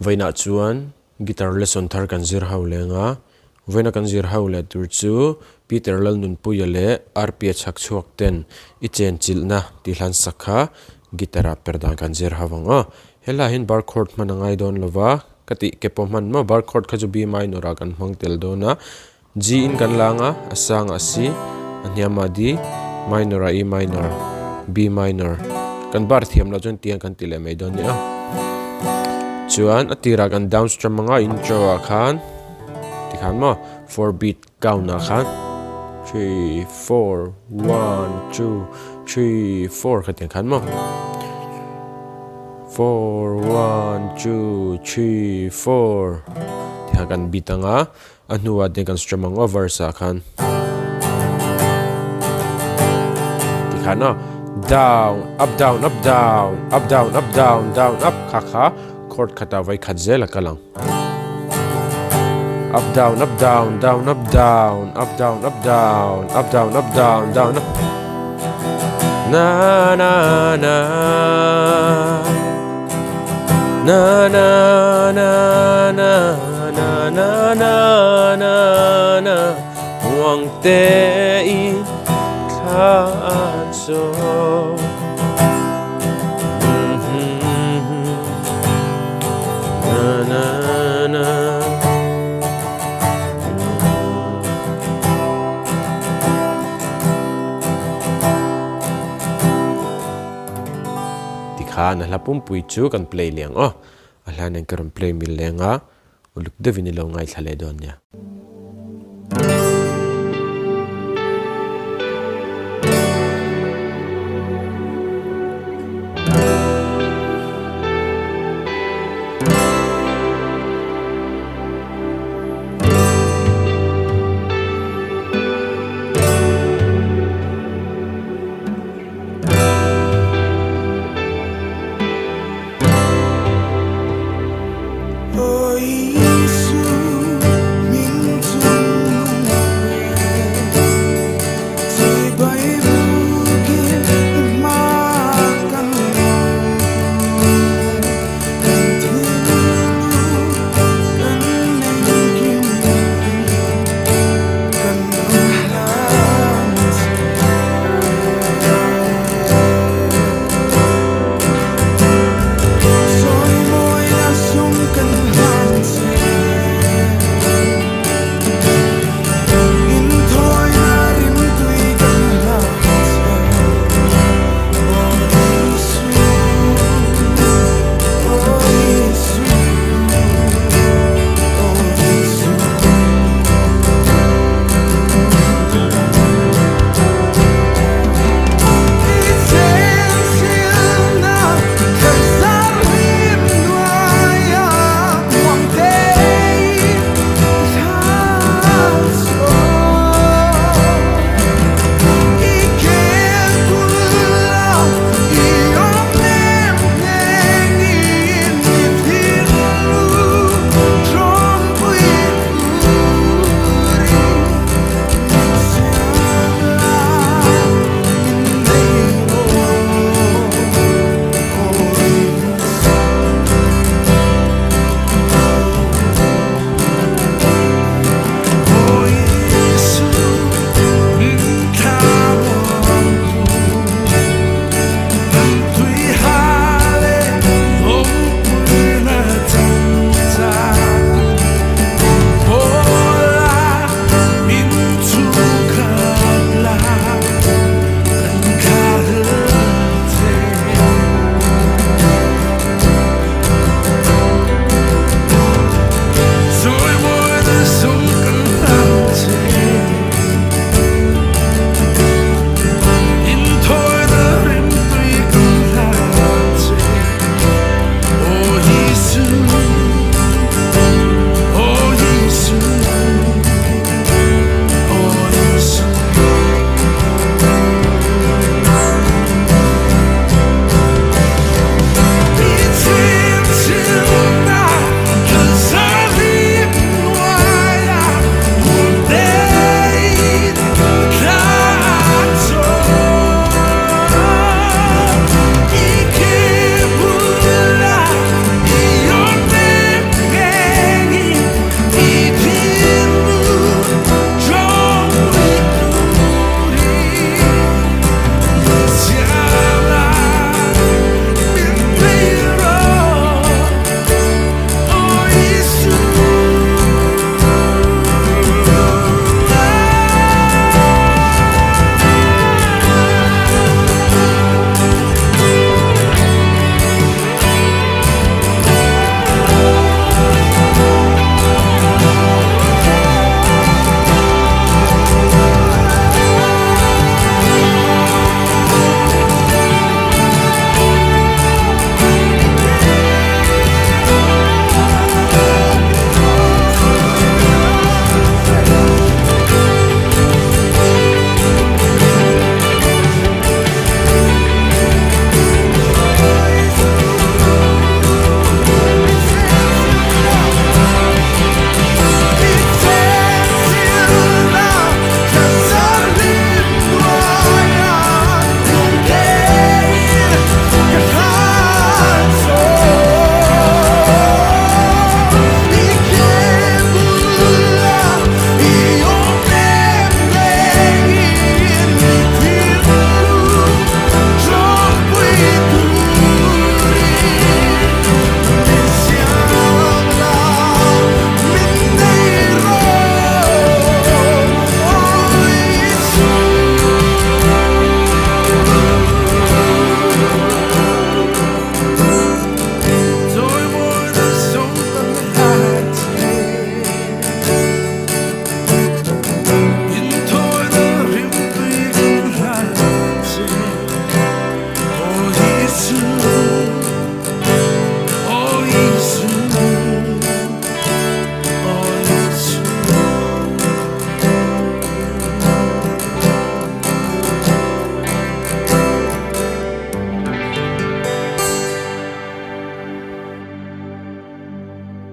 Vaina chuan guitar lesson thar kan zir hau lenga vaina kan zir hau le tur chu Peter LALNUNPUIA le RPA CHHAKCHHUAK ten I CHENCHILHNA ti hlan sakha guitar Perhdan kan zir hawanga hela hin bar chord manangai don lova kati kepomman ma bar chord khazu B minor a kan hmang tel dona G in kan langa asang asi anyama D minor a E minor B minor kan bar thiam la chon tiang kan tile mai don ni a chuan atira kan downstrum manga intro a khan tikhan mo 4 beat count na khan 3 4 1 2 3 4 khatin khan mo 4 1 2 3 4 tikhan kan beat anga anuwa den kan strum anga verse a khan tikhan no down up down up down up down up down down up kha chord khata vai khatzel akalang up down up down down up down up down up down up down up down down up na na na na na na na na na na na na wang te I khan so na na tikha na lapum pui chu kan play liang oh alhan ang karon play mil lenga uluk de vinilo ngai thale don nya